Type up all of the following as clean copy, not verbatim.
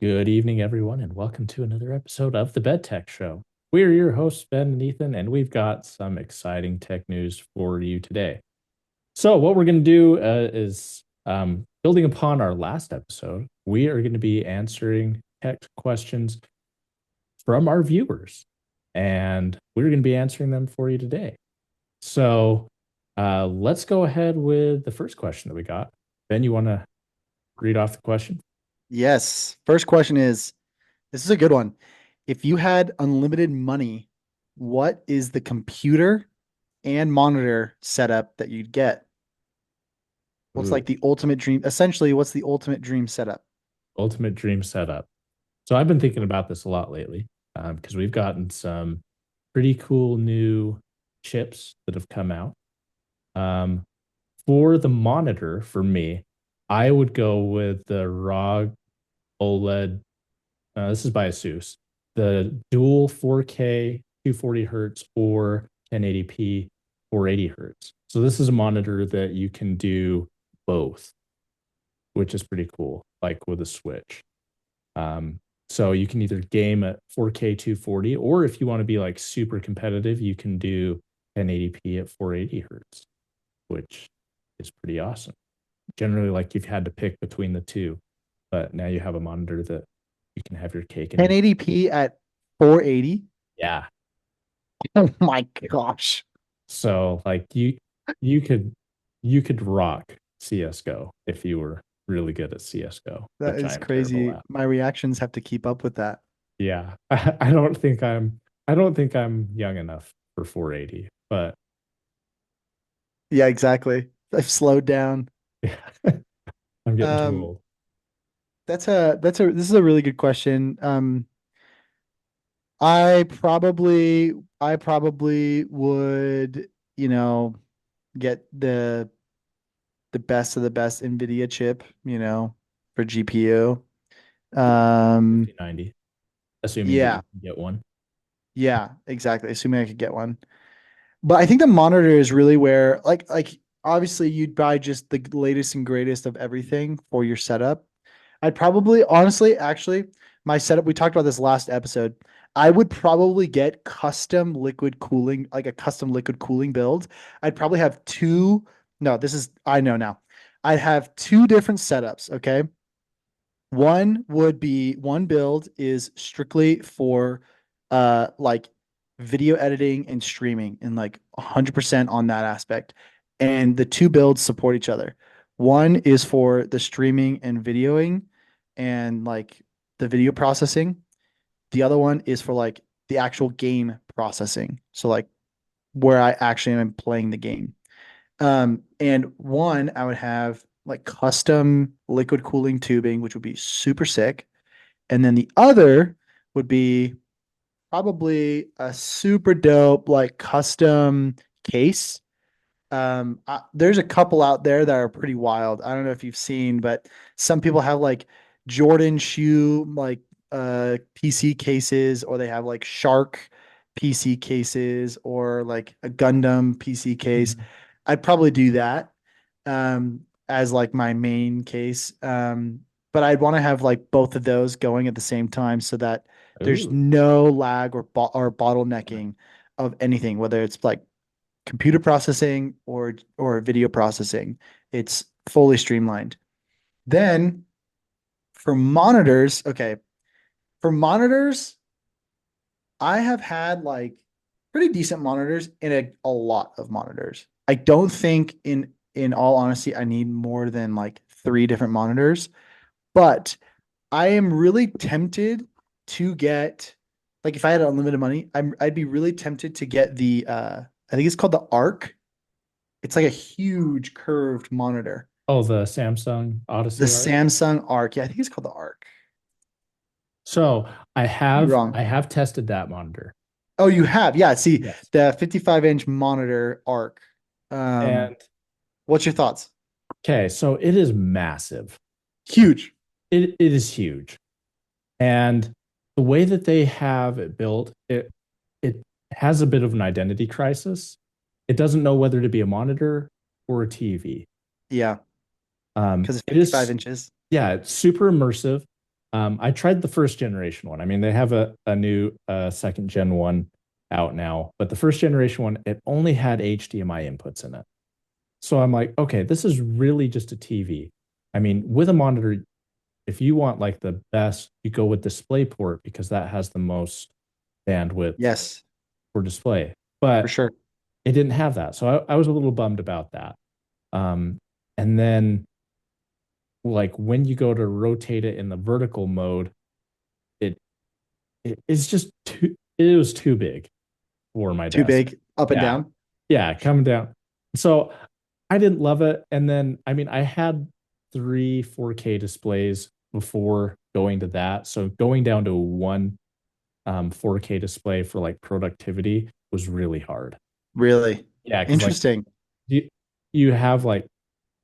Good evening, everyone, and welcome to another episode of the Bed Tech Show. We're your hosts, Ben and Ethan, and we've got some exciting tech news for you today. So, what we're going to do is building upon our last episode, we are going to be answering tech questions from our viewers, and we're going to be answering them for you today. So, let's go ahead with the first question that we got. Ben, you want to read off the question? Yes. First question is, this is a good one. If you had unlimited money, what is the computer and monitor setup that you'd get? What's Ooh, like the ultimate dream? Essentially, what's the ultimate dream setup? ultimate dream setup. So I've been thinking about this a lot lately because we've gotten some pretty cool new chips that have come out. Um, for the monitor, for me, I would go with the ROG OLED. This is by Asus. The dual 4K 240 hertz or 1080p 480 hertz. So this is a monitor that you can do both, which is pretty cool, like with a Switch. Um, so you can either game at 4K 240, or if you want to be like super competitive, you can do 1080p at 480 hertz, which is pretty awesome. Generally, like you've had to pick between the two, but now you have a monitor that you can have your cake and eat. 1080p at 480? Yeah. Oh my gosh. So like you could you could rock CS:GO if you were really good at CS:GO, That which I is am terrible crazy. at. My reactions have to keep up with that. Yeah. I don't think I'm young enough for 480, but Yeah, exactly. I've slowed down. yeah, I'm getting too Um, old. this is a really good question. I probably would, you know, get the best of the best NVIDIA chip, for GPU. Um, 5090, assuming that you yeah, can get one. yeah, exactly. Assuming I could get one. But I think the monitor is really where like obviously you'd buy just the latest and greatest of everything for your setup. I'd probably honestly actually my setup we talked about this last episode. I would probably get custom liquid cooling, like a custom liquid cooling build. I'd probably have two. No, this is I know now. I'd have two different setups, okay? One build is strictly for like video editing and streaming and like 100% on that aspect. And the two builds support each other. One is for the streaming and videoing and like the video processing. The other one is for like the actual game processing. So like where I actually am playing the game. And one, I would have like custom liquid cooling tubing, which would be super sick. And then the other would be probably a super dope, like custom case. There's a couple out there that are pretty wild. I don't know if you've seen, but some people have like Jordan shoe, like PC cases, or they have like Shark PC cases, or like a Gundam PC case. Mhm. I'd probably do that as like my main case. But I'd want to have like both of those going at the same time so that there's Ooh. no lag or bottlenecking of anything, whether it's like computer processing or video processing. It's fully streamlined. Then for monitors, okay, for monitors, I have had like pretty decent monitors and a lot of monitors. I don't think in all honesty I need more than like three different monitors, but I am really tempted to get like if I had unlimited money, I'd be really tempted to get the I think it's called the Arc. It's like a huge curved monitor. Oh, the Samsung The Odyssey Arc. Samsung Arc. Yeah, I think it's called the Arc. So Could be wrong. I have tested that monitor. Oh, you have. Yeah, see Yes. the 55-inch monitor Arc. And What's your thoughts? okay, so it is massive. Huge. It is huge. And the way that they have it built, it has a bit of an identity crisis. It doesn't know whether to be a monitor or a TV. Yeah, because it's It 55 is, inches. yeah, it's super immersive. I tried the first generation one. I mean, they have a new second gen one out now, but the first generation one, it only had HDMI inputs in it. So I'm like, okay, this is really just a TV. I mean, with a monitor, if you want like the best, you go with DisplayPort because that has the most bandwidth Yes, for display. for But sure. it didn't have that. So I was a little bummed about that. Um, and then like when you go to rotate it in the vertical mode, it it's just too it was too big for my Too desk. big, up and Yeah. down. Yeah, coming down. So I didn't love it. And then I mean I had three 4K displays before going to that. So going down to one 4K display for like productivity was really hard. Really Yeah, because like interesting. you you have like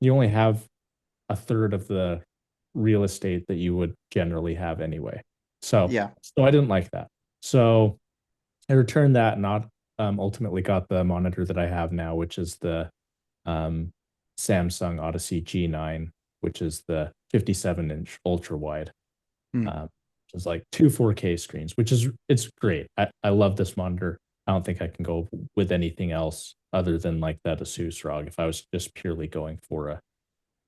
you only have a third of the real estate that you would generally have anyway. Yeah. So I didn't like that. So I returned that and not ultimately got the monitor that I have now, which is the um, Samsung Odyssey G9, which is the 57-inch ultra wide. Hmm. Um, it's like two 4K screens, which is it's great. I love this monitor. I don't think I can go with anything else other than like that Asus ROG if I was just purely going for a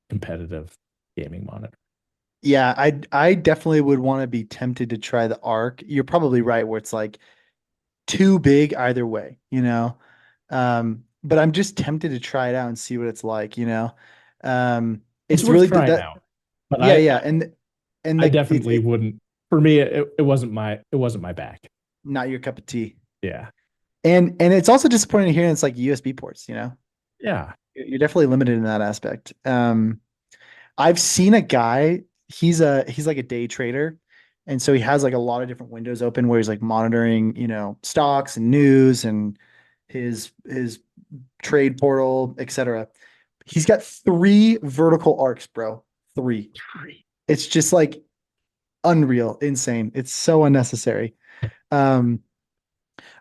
competitive gaming monitor. Yeah, I definitely would want to be tempted to try the Arc. You're probably right where it's like too big either way, you know. But I'm just tempted to try it out and see what it's like, you know. It's It's worth really trying that out, but yeah, yeah, and I the definitely wouldn't. For me, it wasn't my back. not your cup of tea. Yeah, And it's also disappointing to hear it's like USB ports, you know. yeah. You're definitely limited in that aspect. I've seen a guy, he's like a day trader. And so he has like a lot of different windows open where he's like monitoring, you know, stocks and news and his trade portal, etc. He's got three vertical arcs, bro. Three. It's just like unreal, insane. It's so unnecessary. Um,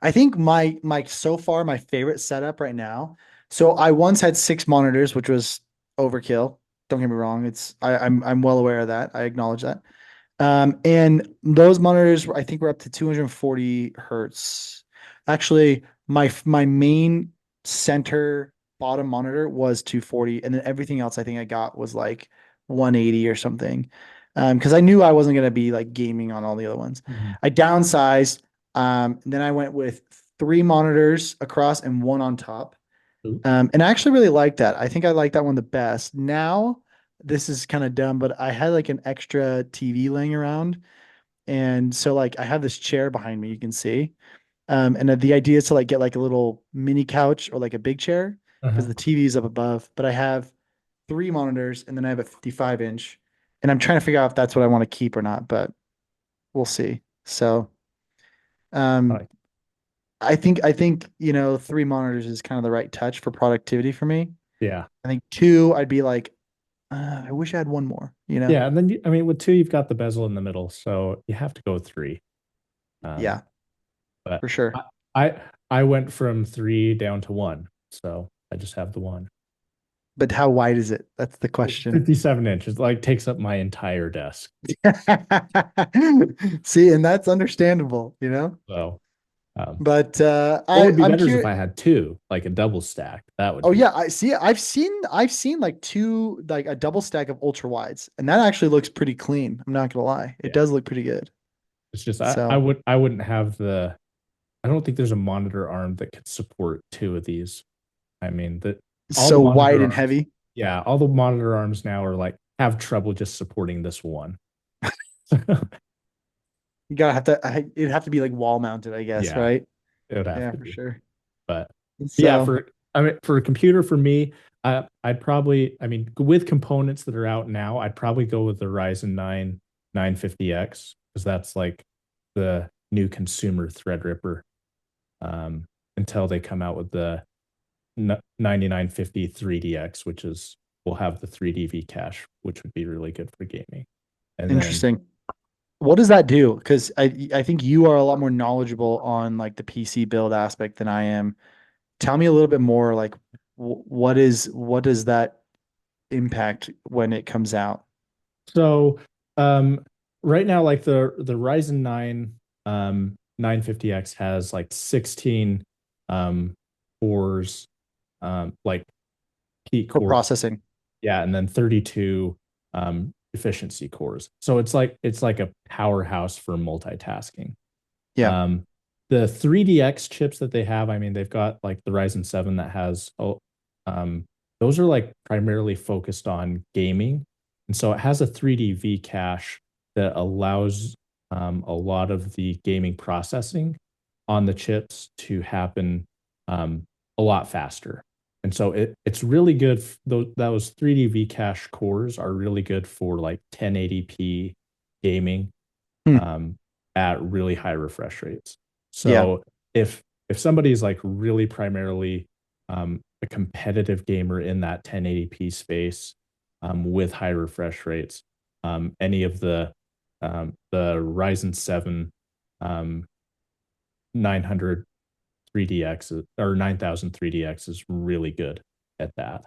I think my so far my favorite setup right now. So I once had six monitors, which was overkill. Don't get me wrong. I'm well aware of that. I acknowledge that. And those monitors I think were up to 240 hertz. Actually, my main center bottom monitor was 240, and then everything else I think I got was like 180 or something. Because I knew I wasn't gonna be like gaming on all the other ones. Mhm. I downsized. Then I went with three monitors across and one on top. Ooh. And I actually really like that. I think I like that one the best. Now, this is kind of dumb, but I had like an extra TV laying around. And so like I have this chair behind me, you can see. And the idea is to like get like a little mini couch or like a big chair because Uh-huh. the TV is up above. But I have three monitors and then I have a 55 inch. And I'm trying to figure out if that's what I want to keep or not, but we'll see. So I um like I think, you know, three monitors is kind of the right touch for productivity for me. yeah. I think two, I'd be like, I wish I had one more, you know? Yeah, and then I mean with two you've got the bezel in the middle, so you have to go with three. Um, Yeah, but for sure. I I went from three down to one, so I just have the one. But how wide is it? That's the It's question. 57 inches, like takes up my entire desk. See, and that's understandable, you know? So But what would be I'm better is if curious. I had two, like a double stack. That would Oh be yeah, I see. I've seen like two, like a double stack of ultra wides, and that actually looks pretty clean. I'm not gonna lie, it yeah. does look pretty good. It's just So, I wouldn't have the I don't think there's a monitor arm that could support two of these. I mean, all the so wide monitor and arms, heavy. yeah, all the monitor arms now are like have trouble just supporting this one. You gotta have to. It'd have to be like wall mounted, I guess, Yeah, right? it would have Yeah, to for be. sure. But yeah, So, I mean, for a computer for me, I'd probably, I mean, with components that are out now, I'd probably go with the Ryzen 9 950X because that's like the new consumer Threadripper until they come out with the 9950 3DX, which is will have the 3D V cache, which would be really good for gaming. And then interesting. What does that do? Because I think you are a lot more knowledgeable on like the PC build aspect than I am. Tell me a little bit more. Like, what does that impact when it comes out? so um right now, like the Ryzen 9 950X has like 16 um cores, like peak For core. processing. Yeah, and then 32 efficiency cores. So it's like a powerhouse for multitasking. Yeah. Um, the 3DX chips that they have, I mean, they've got like the Ryzen 7 that has, um, those are like primarily focused on gaming. And so it has a 3D V cache that allows a lot of the gaming processing on the chips to happen a lot faster. And so it's really good. Those 3D V cache cores are really good for like 1080p gaming Hmm. um, at really high refresh rates. Yeah. So if somebody's like really primarily a competitive gamer in that 1080p space with high refresh rates, any of the Ryzen 7 um, 900 3DX or 9000 3DX is really good at that.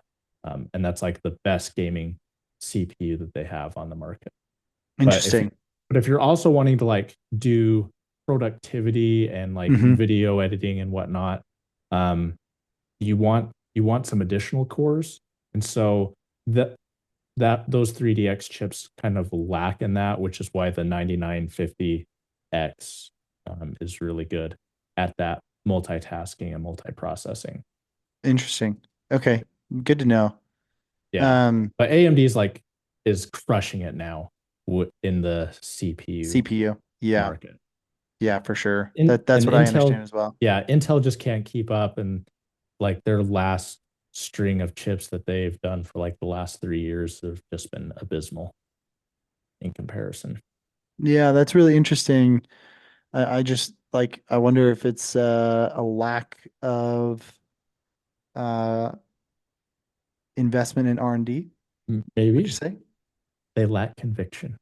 And that's like the best gaming CPU that they have on the market. But if you Interesting. but if you're also wanting to like do productivity and like Hmm. video editing and whatnot, um, you want some additional cores. And so that those 3DX chips kind of lack in that, which is why the 9950X is really good at that multitasking and multiprocessing. Interesting. Okay. Good to know. Yeah. Um, But AMD is crushing it now in the CPU CPU. Yeah. market. Yeah, for sure. In That's and what I understand as well. Intel just can't keep up, and like their last string of chips that they've done for like the last 3 years have just been abysmal in comparison. Yeah, that's really interesting. I just like I wonder if it's a lack of uh investment in R&D, would you Maybe say? they lack conviction.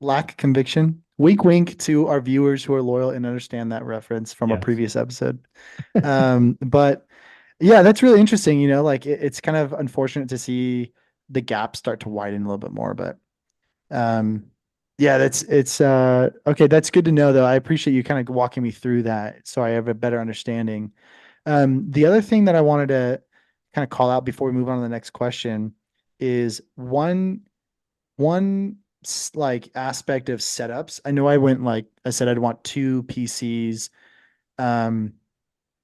Lack conviction. Wink wink to our viewers who are loyal and understand that reference from our Yes. previous episode. But yeah, that's really interesting, like it's kind of unfortunate to see the gap start to widen a little bit more, but um yeah, it's okay, that's good to know though. I appreciate you kind of walking me through that so I have a better understanding. The other thing that I wanted to kind of call out before we move on to the next question is one like aspect of setups. I know I went like I said I'd want two PCs um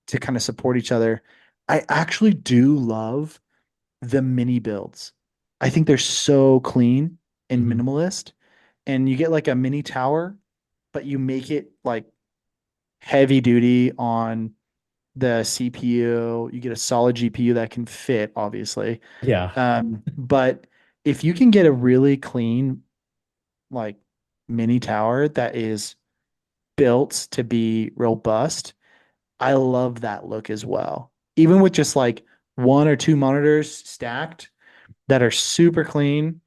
to kind of support each other. I actually do love the mini builds. I think they're so clean and Mhm. minimalist. And you get like a mini tower, but you make it like heavy duty on the CPU. You get a solid GPU that can fit, obviously. Yeah. But if you can get a really clean, like mini tower that is built to be robust, I love that look as well. Even with just like one or two monitors stacked that are super clean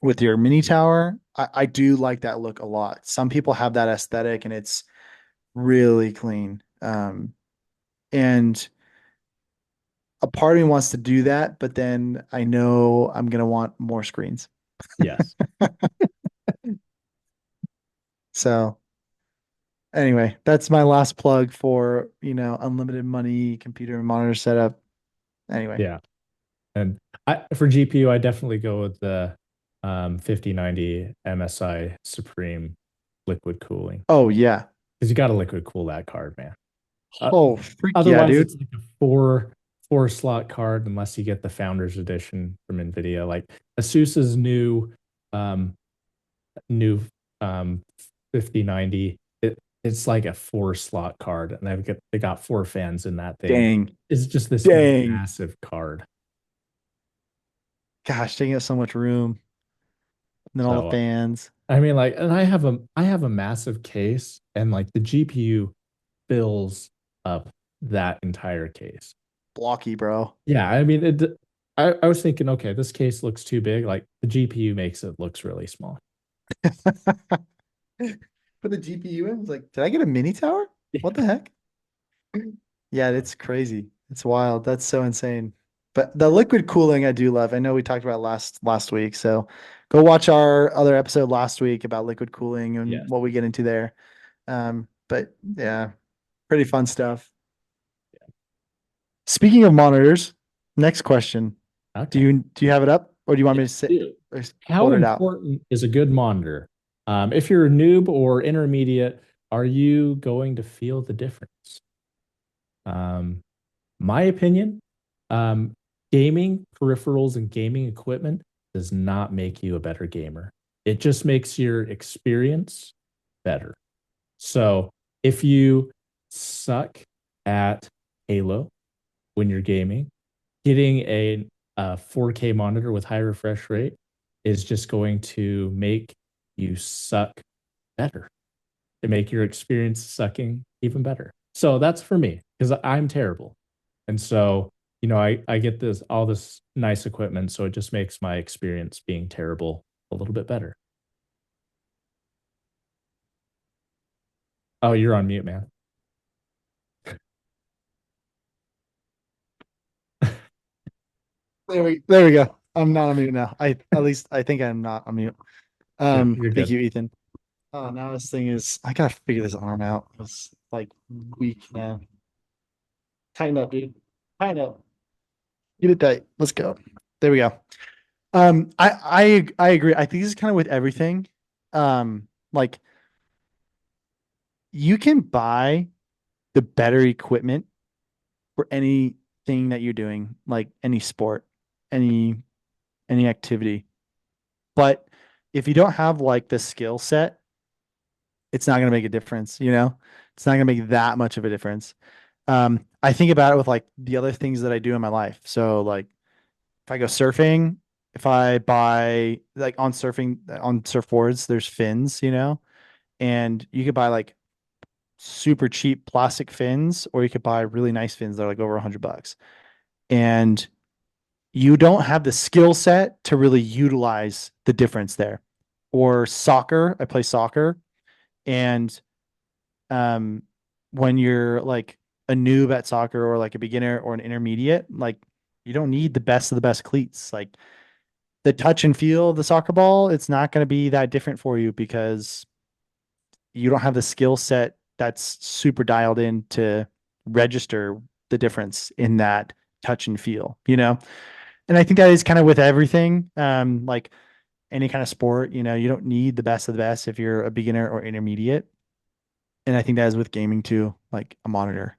with your mini tower, I do like that look a lot. Some people have that aesthetic and it's really clean. And a part of me wants to do that, but then I know I'm gonna want more screens. Yes. So anyway, that's my last plug for, unlimited money computer and monitor setup. Anyway. Yeah. And for GPU, I definitely go with the 5090 MSI Supreme liquid cooling Oh yeah. because you got to liquid cool that card, man. Uh, Oh, freak yeah, Otherwise, dude. it's like a four slot card unless you get the Founders Edition from NVIDIA. Like Asus's um new 5090, it's like a four slot card, and they got four fans in that thing. Dang. It's just this Dang. massive card. Gosh, taking up so much room. And then all the So fans. I mean, like, and I have a massive case, and like the GPU fills up that entire case. Blocky, bro. Yeah, I mean, I was thinking, okay, this case looks too big. Like the GPU makes it looks really small. For the GPU, I was like, did I get a mini tower? What the heck? Yeah, it's crazy. It's wild. That's so insane. But the liquid cooling I do love. I know we talked about last week. So Go watch our other episode last week about liquid cooling and Yes. what we get into there. But yeah, pretty fun stuff. Speaking of monitors, next question. Do Okay. you have it up or do you want me Yes, to sit do. or How quote it out? important is a good monitor? If you're a noob or intermediate, are you going to feel the difference? Um, my opinion, um, gaming peripherals and gaming equipment does not make you a better gamer. It just makes your experience better. So if you suck at Halo when you're gaming, getting a 4K monitor with high refresh rate is just going to make you suck better, to make your experience sucking even better. So that's for me because I'm terrible. And so, I get all this nice equipment. So it just makes my experience being terrible a little bit better. Oh, you're on mute, man. There we go. I'm not on mute now. At least I think I'm not on mute. You're Thank good. you, Ethan. Oh, now this thing is I gotta figure this arm out. It's like weak now. Tighten up, dude. Tighten up. Get it tight. Let's go. There we go. I agree. I think this is kind of with everything. Like you can buy the better equipment for anything that you're doing, like any sport, any any activity. But if you don't have like the skill set, it's not going to make a difference, you know? It's not going to make that much of a difference. I think about it with like the other things that I do in my life. So like if I go surfing, if I buy like on surfing on surfboards, there's fins, you know, and you could buy like super cheap plastic fins, or you could buy really nice fins that are like over $100. And you don't have the skill set to really utilize the difference there. Or soccer, I play soccer, and um, when you're like a noob at soccer or like a beginner or an intermediate, like you don't need the best of the best cleats. Like the touch and feel of the soccer ball, it's not going to be that different for you because you don't have the skill set that's super dialed in to register the difference in that touch and feel, you know? And I think that is kind of with everything. Like any kind of sport, you know, you don't need the best of the best if you're a beginner or intermediate. And I think that is with gaming too, like a monitor.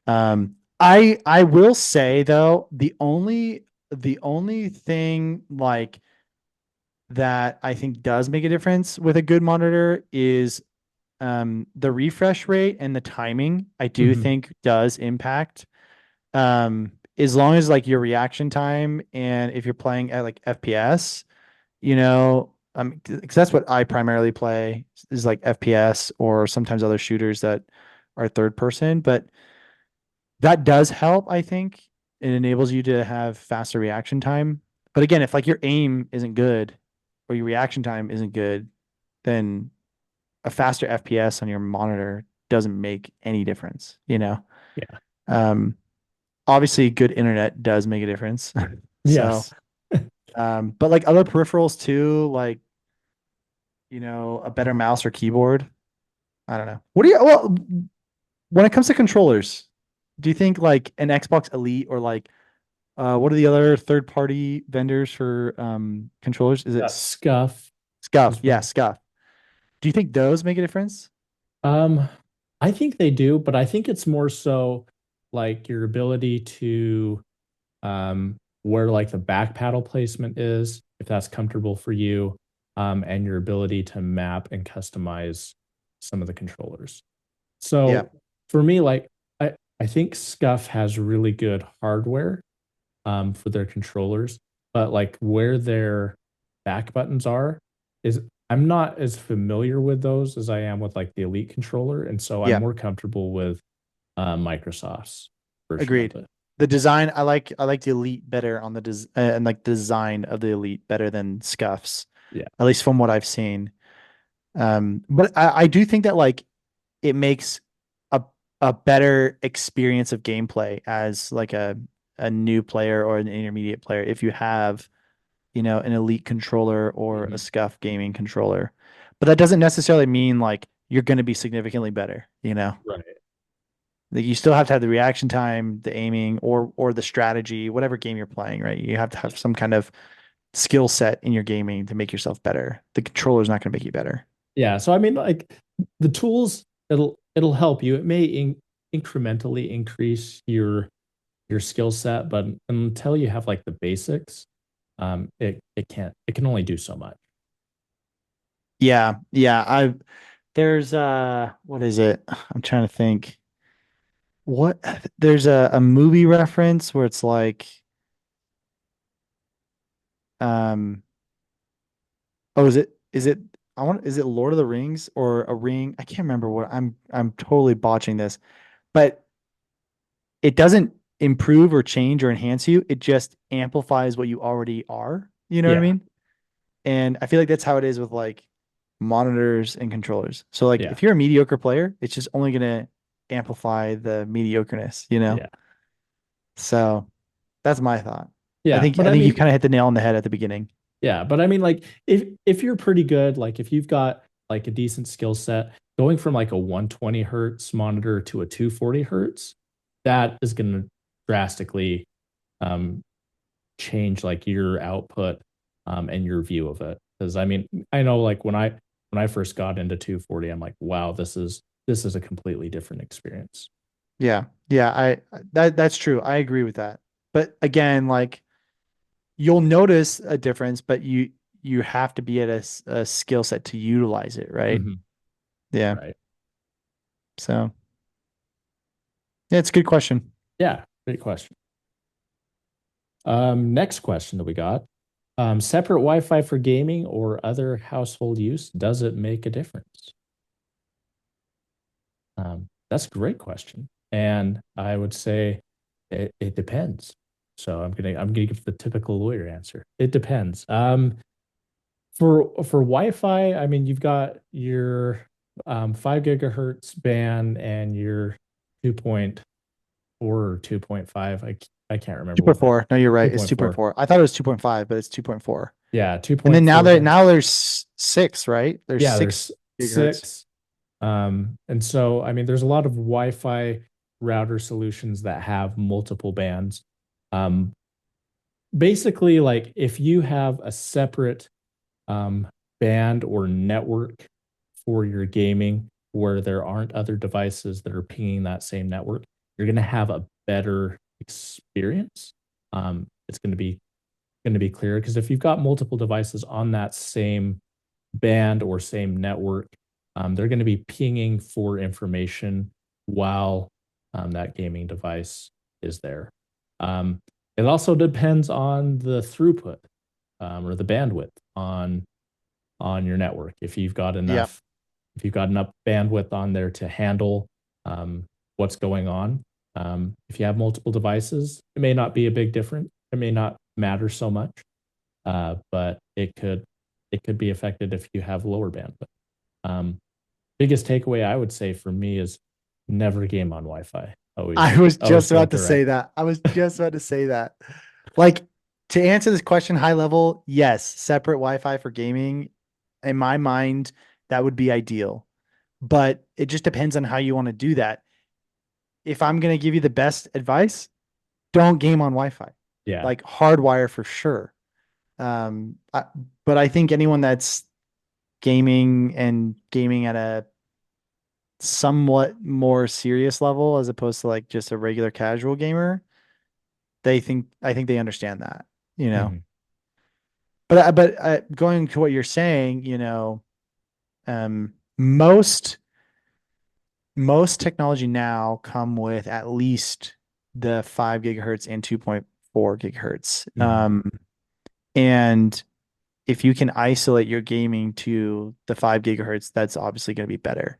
I will say though, the only thing like that I think does make a difference with a good monitor is the refresh rate and the timing. I do Mhm. think does impact. As long as like your reaction time and if you're playing at like FPS, you know, because that's what I primarily play is like FPS or sometimes other shooters that are third person, but that does help, I think. It enables you to have faster reaction time. But again, if like your aim isn't good or your reaction time isn't good, then a faster FPS on your monitor doesn't make any difference, you know? Yeah. Um, Obviously good internet does make a difference. So, Yes. but like other peripherals too, like, you know, a better mouse or keyboard. I don't know. Well, when it comes to controllers, do you think like an Xbox Elite or like what are the other third party vendors for controllers? Is it Scuff Scuff? as Yeah, well. Scuff. Do you think those make a difference? Um, I think they do, but I think it's more so like your ability to where like the back paddle placement is, if that's comfortable for you, and your ability to map and customize some of the controllers. Yeah. So for me, like I think Scuff has really good hardware for their controllers, but like where their back buttons are is I'm not as familiar with those as I am with like the Elite controller, and so I'm Yeah. more comfortable with Microsoft's version of Agreed. it. The design, I like the Elite better on the and like the design of the Elite better than Scuffs, Yeah. at least from what I've seen. But I do think that like it makes a a better experience of gameplay as like a new player or an intermediate player if you have an Elite controller or a Mhm. SCUF gaming controller. But that doesn't necessarily mean like you're going to be significantly better. Right. Like you still have to have the reaction time, the aiming, or the strategy, whatever game you're playing, right? You have to have some kind of skill set in your gaming to make yourself better. The controller's not going to make you better. Yeah. So I mean, like the tools, it'll help you. It may incrementally increase your skill set, but until you have like the basics, it can only do so much. Yeah, yeah. There's what is it? I'm trying to think. What there's a movie reference where it's like um oh is it is it Lord of the Rings or a ring? I can't remember what I'm totally botching this, but it doesn't improve or change or enhance you. It just amplifies what you already are. You know what I Yeah. mean? And I feel like that's how it is with like monitors and controllers. So like Yeah. if you're a mediocre player, it's just only gonna amplify the mediocreness. Yeah. So that's my thought. I Yeah. think But I I think you mean, kind of hit the nail on the head at the beginning. yeah, but I mean, like if you're pretty good, like if you've got like a decent skill set, going from like a 120 hertz monitor to a 240 hertz, that is going to drastically um, change like your output and your view of it. Because I mean, I know like when I first got into 240, I'm like, wow, this is a completely different experience. Yeah. Yeah, that's true. I agree with that. But again, like you'll notice a difference, but you have to be at a skill set to utilize it, right? Mhm. Yeah. Right. So, yeah, it's a good question. Yeah. Great question. Next question that we got. Separate Wi-Fi for gaming or other household use, does it make a difference? That's a great question. And I would say it depends. So I'm gonna give the typical lawyer answer. It depends. For Wi-Fi, I mean you've got your 5 gigahertz band and your 2.4 or 2.5. I can't remember what that 2.4. No, you're right. It's 2.4. 2.4. I thought it was 2.5, but it's 2.4. Yeah, And then 2.4 band. now there's six, right? There's Yeah, six there's gigahertz. 6. And so, I mean, there's a lot of Wi-Fi router solutions that have multiple bands. Um, Basically, like if you have a separate um, band or network for your gaming where there aren't other devices that are pinging that same network, you're going to have a better experience. It's going to be clearer because if you've got multiple devices on that same band or same network, they're going to be pinging for information while that gaming device is there. Um, it also depends on the throughput or the bandwidth on your network. Yeah. If you've got enough bandwidth on there to handle what's going on. If you have multiple devices, it may not be a big difference. It may not matter so much, but it could be affected if you have lower bandwidth. Um, Biggest takeaway I would say for me is never game on Wi-Fi. I Always, was always just go about to say direct. that. I was just about to say that. Like to answer this question high level, yes, separate Wi-Fi for gaming. In my mind, that would be ideal. But it just depends on how you want to do that. If I'm going to give you the best advice, don't game on Wi-Fi. Yeah. Like hardwire for sure. Um, I, but I think anyone that's gaming at a somewhat more serious level as opposed to like just a regular casual gamer, I think they understand that, you know. Mhm. But going to what you're saying, um, most technology now come with at least the 5 gigahertz and 2.4 gigahertz. Mhm. And if you can isolate your gaming to the 5 gigahertz, that's obviously going to be better.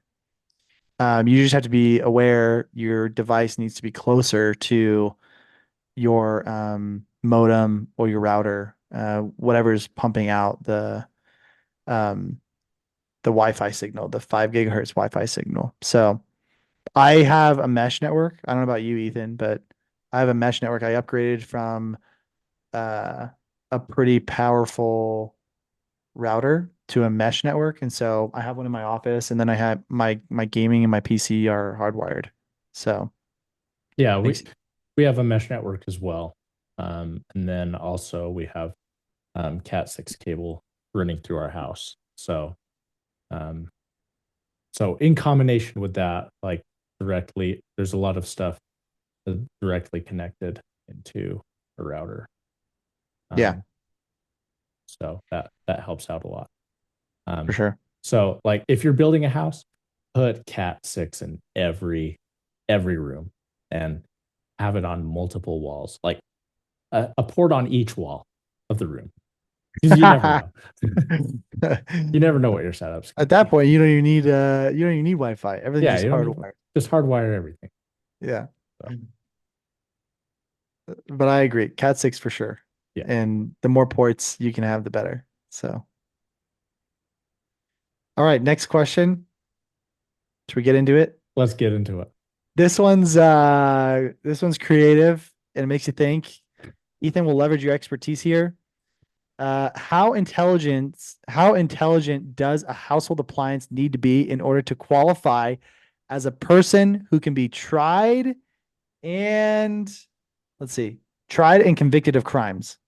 You just have to be aware your device needs to be closer to your modem or your router, whatever's pumping out um, the Wi-Fi signal, the 5 gigahertz Wi-Fi signal. So I have a mesh network. I don't know about you, Ethan, but I have a mesh network. I upgraded from uh, a pretty powerful router to a mesh network. And so I have one in my office, and then I have my gaming and my PC are hardwired. So Yeah, makes we have a mesh network as well. And then also we have Cat 6 cable running through our house. Um, so in combination with that, like directly, there's a lot of stuff directly connected into a router. yeah, Um, so that helps out a lot. for Um, sure. so like if you're building a house, put Cat 6 in every room and have it on multiple walls, like a port on each wall of the room. Because you never know. You never know what your setup's At going to that be. point, you don't even need Wi-Fi. Everything's Yeah, just you don't need hardwired. just hardwire everything. Yeah. So But I agree. Cat 6 for sure. yeah, And the more ports you can have, the better. So, all right, next question. Should we get into it? let's get into it. This one's creative and it makes you think. Ethan will leverage your expertise here. How intelligent does a household appliance need to be in order to qualify as a person who can be and let's see, tried and convicted of crimes?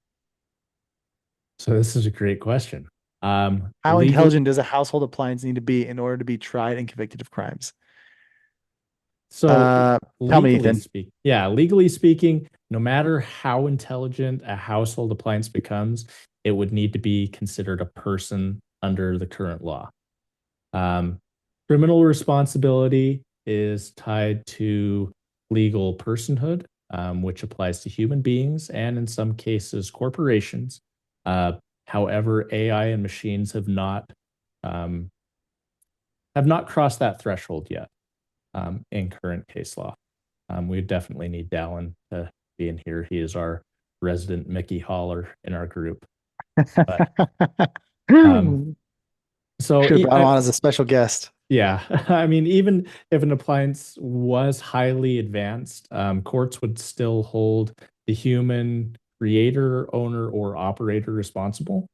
So this is a great question. How Legal. intelligent does a household appliance need to be in order to be tried and convicted of crimes? So Uh, Tell me, legally Ethan. speak, yeah, legally speaking, no matter how intelligent a household appliance becomes, it would need to be considered a person under the current law. Um, Criminal responsibility is tied to legal personhood, which applies to human beings and in some cases corporations. Uh, However, AI and machines um, have not crossed that threshold yet in current case law. We definitely need Dallin to be in here. He is our resident Mickey Holler in our group. But um, so Should have brought him on as a special guest. yeah, I mean, even if an appliance was highly advanced, courts would still hold the human creator, owner, or operator responsible.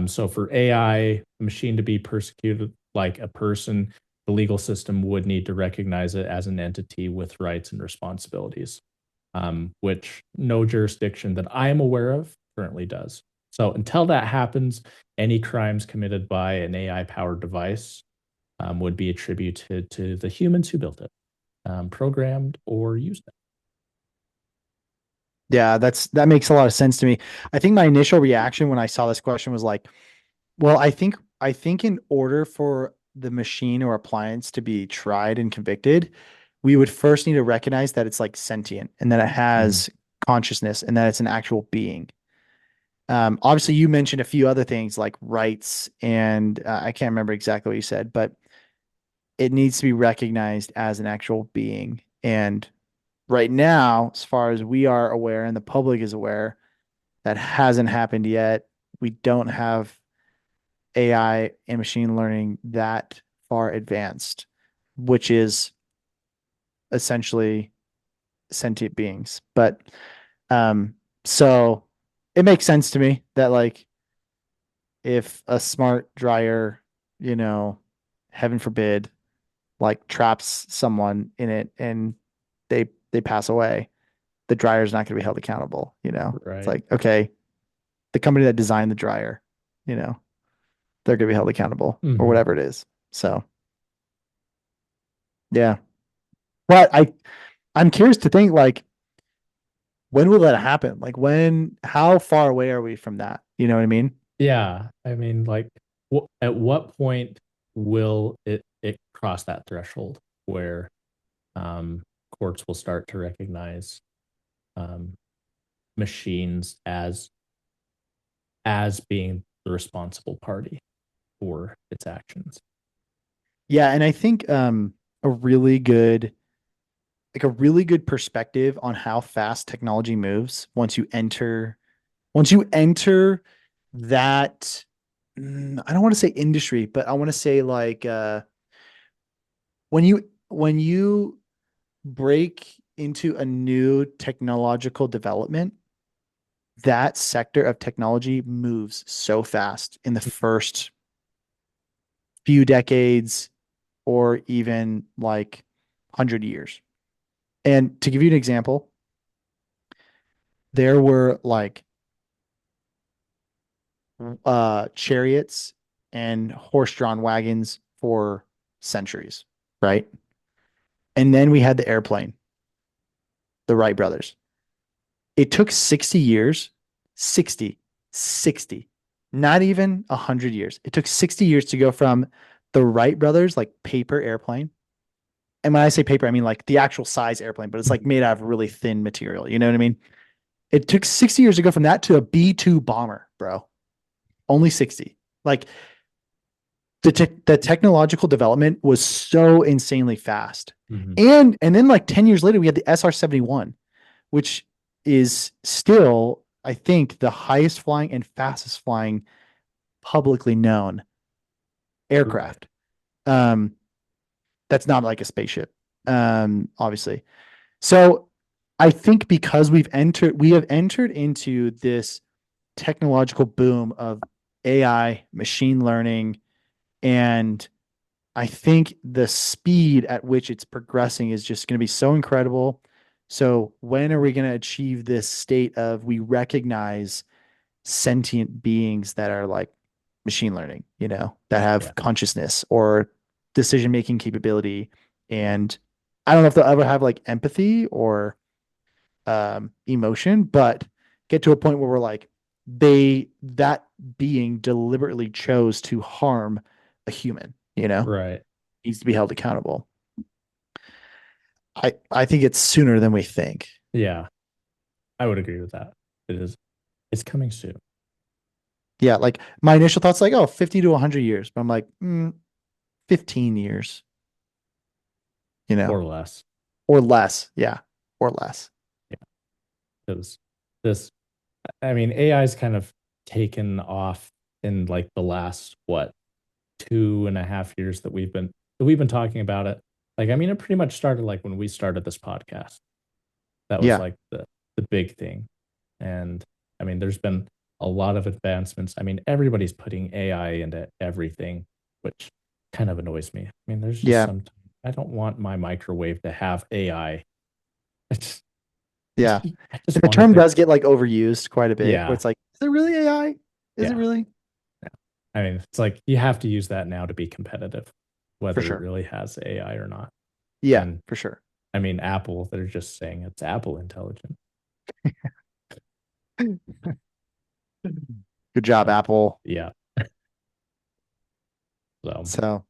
So for AI machine to be persecuted like a person, the legal system would need to recognize it as an entity with rights and responsibilities, which no jurisdiction that I am aware of currently does. So until that happens, any crimes committed by an AI powered device would be attributed to the humans who built it, programmed or used it. Yeah, that makes a lot of sense to me. I think my initial reaction when I saw this question was like, well, I think in order for the machine or appliance to be tried and convicted, we would first need to recognize that it's like sentient and that it Mhm. has consciousness and that it's an actual being. Obviously, you mentioned a few other things like rights, and I can't remember exactly what you said, but it needs to be recognized as an actual being. And right now, as far as we are aware and the public is aware, that hasn't happened yet. We don't have AI and machine learning that far advanced, which is essentially sentient beings. But so it makes sense to me that like if a smart dryer, you know, heaven forbid, like traps someone in it and they pass away, the dryer's not going to be held accountable, you know. It's Right. like, okay, the company that designed the dryer, you know, they're going to be held accountable or Mhm. whatever it is. So, yeah. But I'm curious to think like when will that happen? Like how far away are we from that? You know what I mean? Yeah, I mean, like, at what point will it cross that threshold where um, courts will start to recognize um, machines as being the responsible party for its actions? Yeah, and I think a really good like a really good perspective on how fast technology moves once you enter that I don't want to say industry, but I want to say like when you break into a new technological development, that sector of technology moves so fast in the first few decades or even like 100 years. And to give you an example, there were like chariots and horse-drawn wagons for centuries, right? And then we had the airplane, the Wright brothers. It took 60 years, 60, 60, not even 100 years. It took 60 years to go from the Wright brothers, like paper airplane. And when I say paper, I mean like the actual size airplane, but it's like made out of really thin material. You know what I mean? It took 60 years to go from that to a B-2 bomber, bro. Only 60. Like the technological development was so insanely fast. Mhm. And then like 10 years later, we had the SR-71, which is still, I think, the highest flying and fastest flying publicly known aircraft. Um, that's not like a spaceship, obviously. So I think because we have entered into this technological boom of AI, machine learning, and I think the speed at which it's progressing is just going to be so incredible. So when are we going to achieve this state of we recognize sentient beings that are like machine learning, that Yeah. have consciousness or decision making capability? And I don't know if they'll ever have like empathy or emotion, but get to a point where we're like, that being deliberately chose to harm a human, Right. needs to be held accountable. I think it's sooner than we think. Yeah. I would agree with that. It is. It's coming soon. Yeah, like my initial thoughts like, oh, 50 to 100 years, but I'm like, 15 years, Or less. or less. Yeah, or less. Yeah. Because this, I mean, AI is kind of taken off in like the last, what, 2.5 years that we've been talking about it. Like, I mean, it pretty much started like when we started this podcast. That was Yeah. like the big thing. And I mean, there's been a lot of advancements. I mean, everybody's putting AI into everything, which kind of annoys me. I mean, there's just Yeah. some, I don't want my microwave to have AI. It's Yeah. I just The want it term there. does get like overused quite a bit where Yeah. it's like, is it really AI? Is it Yeah. really? I mean, it's like you have to use that now to be competitive, For whether it sure. really has AI or not. Yeah, And for sure. I mean, Apple, they're just saying it's Apple intelligent. Good job, So, Apple. yeah. So, So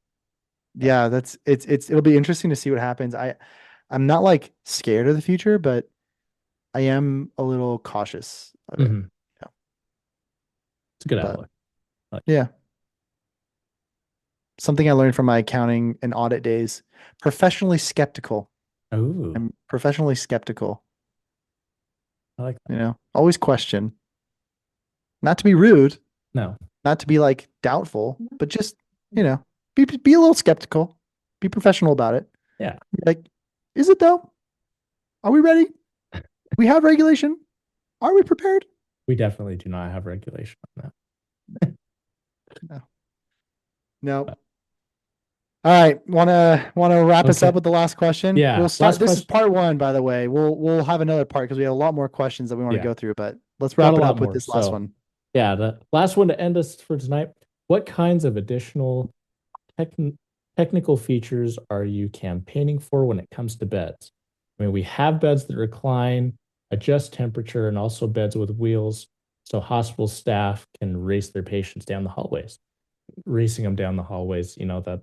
yeah, it'll be interesting to see what happens. I'm not like scared of the future, but I am a little cautious of it. mhm, Yeah. it's a good But outlook. Like, yeah, something I learned from my accounting and audit days. Professionally skeptical. oh, I'm professionally skeptical, I like that. always question. Not to be rude, No, not to be like doubtful, but just, be a little skeptical. Be professional about it. yeah, Be like, is it though? Are we ready? We have regulation. Are we prepared? we definitely do not have regulation on that. No. No. But, All right. Wanna wrap us up okay. with the last question? We'll Yeah. start. Last This is question. part one, by the way. We'll have another part because we have a lot more questions that we want to Yeah. go through, but let's Got a wrap it lot up with more. this last So, one. yeah, the last one to end us for tonight. What kinds of additional tech technical features are you campaigning for when it comes to beds? I mean, we have beds that recline, adjust temperature, and also beds with wheels, so hospital staff can race their patients down the hallways. Racing them down the hallways, that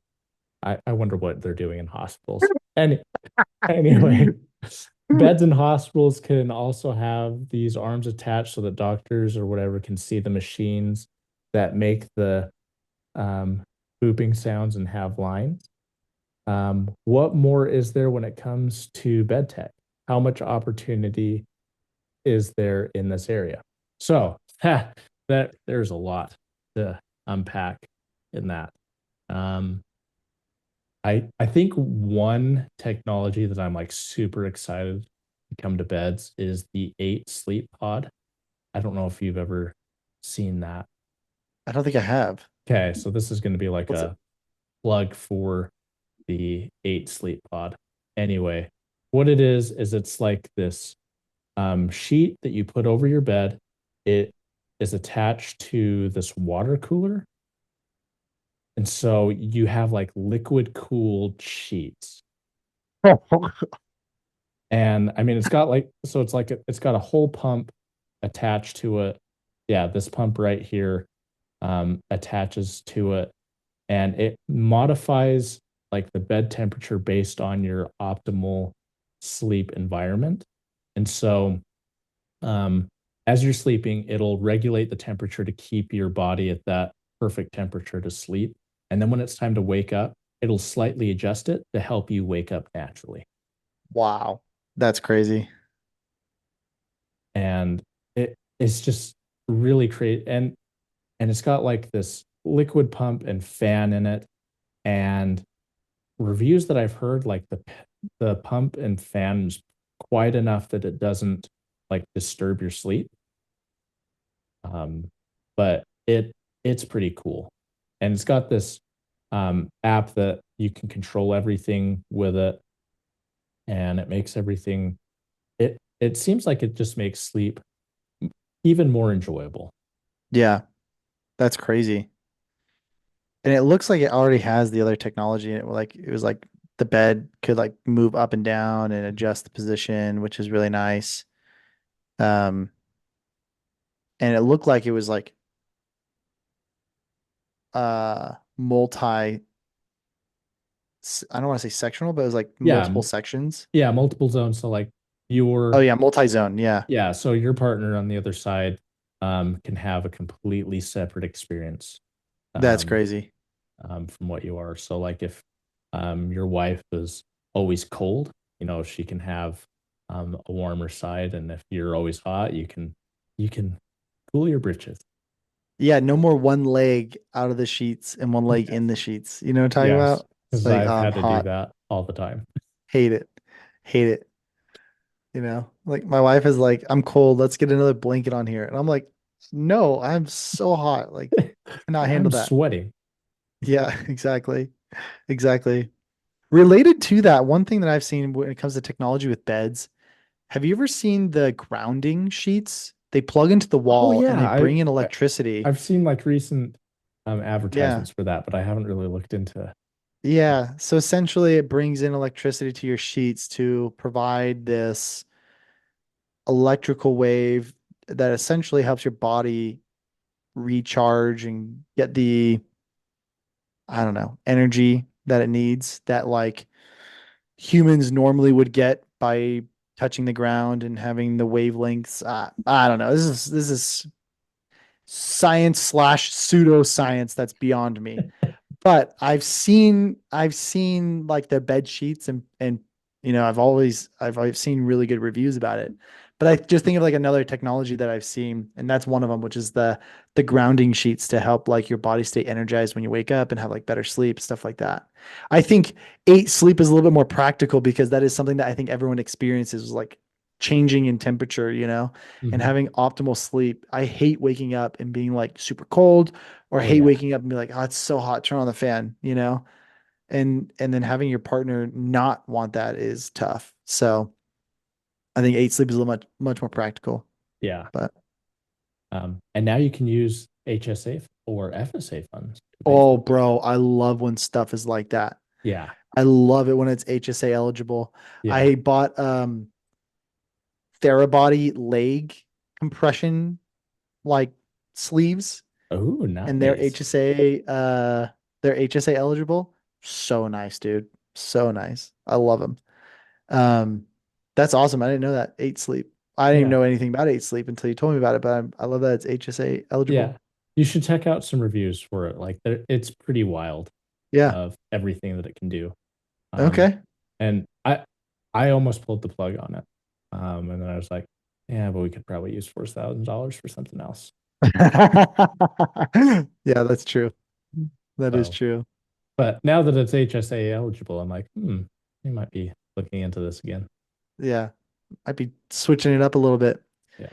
I wonder what they're doing in hospitals. And anyway, beds in hospitals can also have these arms attached so that doctors or whatever can see the machines that make the booping sounds and have lines. What more is there when it comes to bed tech? How much opportunity is there in this area? So that there's a lot to unpack in that. Um, I think one technology that I'm like super excited to come to beds is the 8 sleep pod. I don't know if you've ever seen that. I don't think I have. Okay, so this is going to be like What's it? a plug for the 8 Sleep Pod. Anyway, what it is it's like this sheet that you put over your bed. It is attached to this water cooler. And so you have like liquid cooled sheets. And I mean, it's got like, so it's like, it's got a whole pump attached to it. Yeah, this pump right here attaches to it, and it modifies like the bed temperature based on your optimal sleep environment. And so, um, as you're sleeping, it'll regulate the temperature to keep your body at that perfect temperature to sleep. And then when it's time to wake up, it'll slightly adjust it to help you wake up naturally. Wow. That's crazy. And it's just really create and it's got like this liquid pump and fan in it. And reviews that I've heard, like the pump and fan's quite enough that it doesn't like disturb your sleep. But it's pretty cool. And it's got this app that you can control everything with it, and it makes everything it seems like it just makes sleep even more enjoyable. Yeah, that's crazy. And it looks like it already has the other technology in it. Like it was like the bed could like move up and down and adjust the position, which is really nice. Um, and it looked like it was like multi I don't want to say sectional, but it was like Yeah, multiple sections. yeah, multiple zones. So like Oh your yeah, multi-zone. Yeah. yeah, so your partner on the other side can have a completely separate experience That's um, crazy. from what you are. So like if your wife is always cold, she can have a warmer side, and if you're always hot, you can cool your britches. Yeah, no more one leg out of the sheets and one leg in the sheets. You know what I'm talking Yes, about? It's because like, I've oh, I'm had to do hot. that all the time. Hate it. Hate it. Like my wife is like, I'm cold. Let's get another blanket on here. And I'm like, no, I'm so hot. Like, cannot I'm handle that. sweating. Yeah, exactly. Exactly. Related to that, one thing that I've seen when it comes to technology with beds, have you ever seen the grounding sheets? They plug into the Oh wall and yeah, they bring in I electricity. I've seen like recent Yeah. advertisements for that, but I haven't really looked into. Yeah. So essentially, it brings in electricity to your sheets to provide this electrical wave that essentially helps your body recharge and get the, I don't know, energy that it needs that like humans normally would get by touching the ground and having the wavelengths. I don't know. This is science slash pseudoscience that's beyond me. But I've seen like the bed sheets and I've seen really good reviews about it. But I just think of like another technology that I've seen, and that's one of them, which is the grounding sheets to help like your body stay energized when you wake up and have like better sleep, stuff like that. I think 8 sleep is a little bit more practical because that is something that I think everyone experiences like changing in temperature, and Mhm. having optimal sleep. I hate waking up and being like super cold or Oh hate yeah, waking up and be like, oh, it's so hot, turn on the fan. And then having your partner not want that is tough. So I think 8 sleep is a little much more practical. yeah. But And now you can use HSA or FSA funds to pay for oh, it. bro, I love when stuff is like that. Yeah, I love it when it's HSA eligible. yeah. I bought Therabody leg compression like sleeves Oh, and nice. they're HSA eligible. So nice, dude. So nice. I love them. Um, that's awesome. I didn't know that. 8 sleep. I didn't even Yeah, know anything about 8 sleep until you told me about it, but I love that it's HSA eligible. yeah. You should check out some reviews for it. Like, it's pretty wild Yeah. of everything that it can do. Um, Okay. and I almost pulled the plug on it. And then I was like, yeah, but we could probably use $4,000 for something else. Yeah, that's true. That is So, true. but now that it's HSA eligible, I'm like, we might be looking into this again. Yeah. Might be switching it up a little bit. Yeah.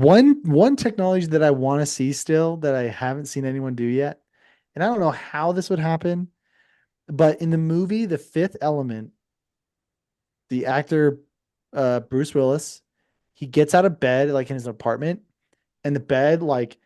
One technology that I want to see still that I haven't seen anyone do yet, and I don't know how this would happen, but in the movie The Fifth Element, the actor Bruce Willis, he gets out of bed like in his apartment, and the bed like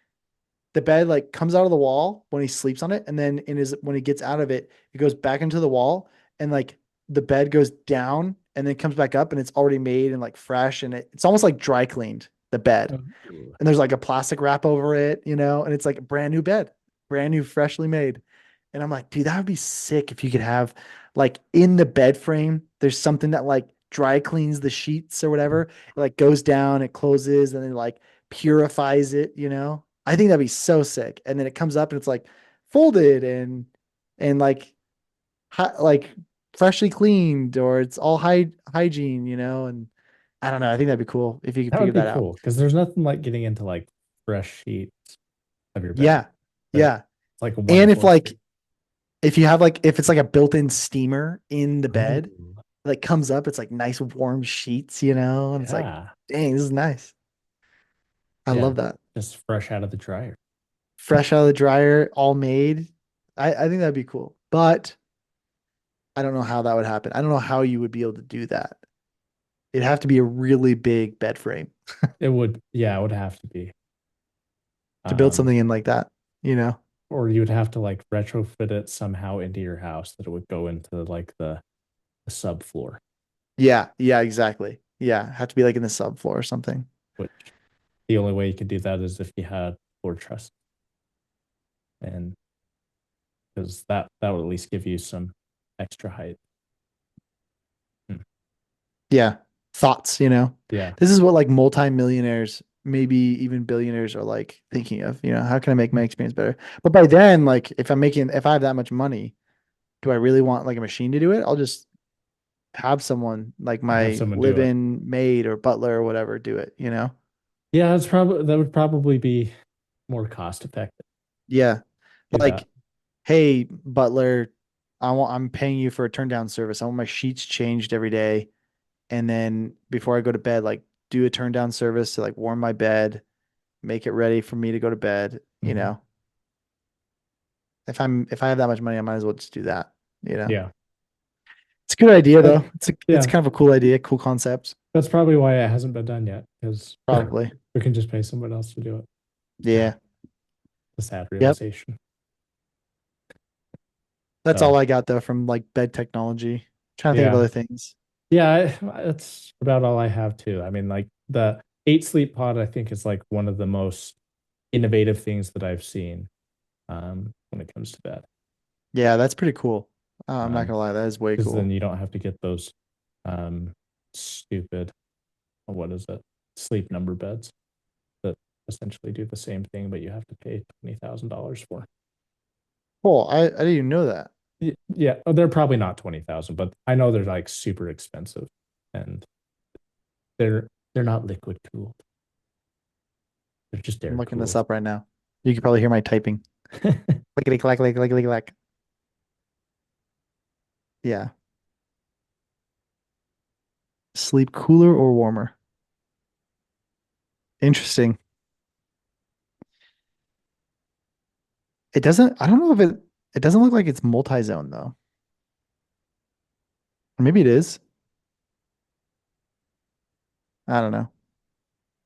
comes out of the wall when he sleeps on it, and then in his when he gets out of it, it goes back into the wall, and like the bed goes down and then comes back up, and it's already made and like fresh, and it's almost like dry cleaned the bed, Ooh. and there's like a plastic wrap over it, and it's like a brand new bed, brand new, freshly made. And I'm like, dude, that would be sick if you could have like in the bed frame, there's something that like dry cleans the sheets or whatever. It like goes down, it closes, and then like purifies it. I think that'd be so sick. And then it comes up and it's like folded and like like freshly cleaned, or it's all hygiene. And I don't know. I think that'd be cool if you could That figure would be that out. cool because there's nothing like getting into like fresh sheets of your bed. Yeah. That's Yeah. like a And if wonderful like experience. if it's like a built-in steamer in the bed, Ooh, like comes up, it's like nice warm sheets, and it's like, yeah. dang, this is nice. I Yeah. love that. Just fresh out of the dryer. Fresh out of the dryer, all made. I think that'd be cool. But I don't know how that would happen. I don't know how you would be able to do that. It'd have to be a really big bed frame It would, yeah, it would have to be. to build Um, something in like that, you know? or you would have to like retrofit it somehow into your house that it would go into like the subfloor, Yeah, yeah, exactly. Yeah, have to be like in the subfloor or something. which the only way you could do that is if you had floor truss. And because that would at least give you some extra height. Hmm. Yeah. Thoughts. Yeah. This is what like multimillionaires, maybe even billionaires are like thinking of, how can I make my experience better? But by then, like if I have that much money, do I really want like a machine to do it? I'll just have someone like Have my someone do it. live-in maid or butler or whatever do it. Yeah, that would probably be more cost effective. Yeah. Do that. Like, hey, butler, I'm paying you for a turn down service. I want my sheets changed every day. And then before I go to bed, like do a turn down service to like warm my bed, make it ready for me to go to bed, you Mhm. know. If I have that much money, I might as well just do that. Yeah. It's a good idea That, though. It's yeah. kind of a cool idea, cool concept, That's probably why it hasn't been done yet, because probably. we can just pay someone else to do it. Yeah. The sad Yep. realization. That's all So I got though from like bed technology. Trying to think of yeah. other things. Yeah, that's about all I have too. I mean, like the 8 sleep pod, I think is like one of the most innovative things that I've seen when it comes to bed. Yeah, that's pretty cool. I'm not Um, gonna lie, that is way because then cool. you don't have to get those um stupid, what is it, sleep number beds that essentially do the same thing, but you have to pay $20,000 for. Cool. I didn't even know that. Yeah, they're probably not 20,000, but I know they're like super expensive, and they're not liquid cooled. They're just I'm air looking this cooled. up right now. You can probably hear my typing. Clickety clack, clickety clickety clack. Yeah. Sleep cooler or warmer? Interesting. I don't know if it doesn't look like it's multi-zone though. Or maybe it is. I don't know.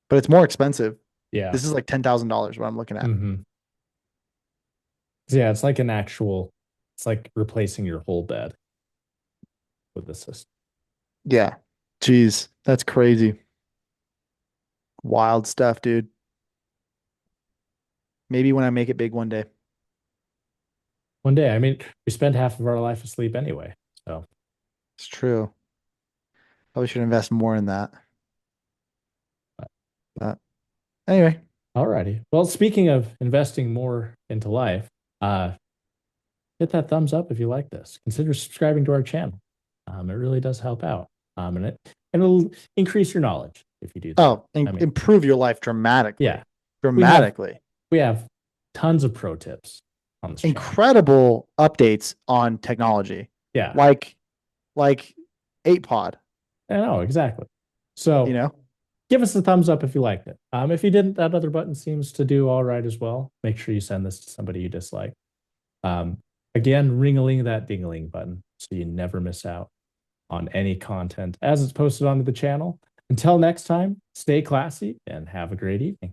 But it's more expensive. Yeah. This is like $10,000 what I'm looking at. Hmm. Yeah, it's like an actual, it's like replacing your whole bed with the system. Yeah. Jeez, that's crazy. Wild stuff, dude. Maybe when I make it big one day. One day, I mean, we spend half of our life asleep anyway. So, It's true. Probably should invest more in that. But anyway. alrighty. Well, speaking of investing more into life, uh, hit that thumbs up if you like this. Consider subscribing to our channel. It really does help out. And it'll increase your knowledge if you do that. Oh, I mean, improve your life dramatically. yeah, we have Dramatically. we have tons of pro tips on this channel. Incredible updates on technology. Yeah, Like 8 pod, I know exactly. you So know? Give us a thumbs up if you liked it. If you didn't, that other button seems to do all right as well. Make sure you send this to somebody you dislike. Again, ring-a-ling that ding-a-ling button so you never miss out on any content as it's posted onto the channel. Until next time, stay classy and have a great evening.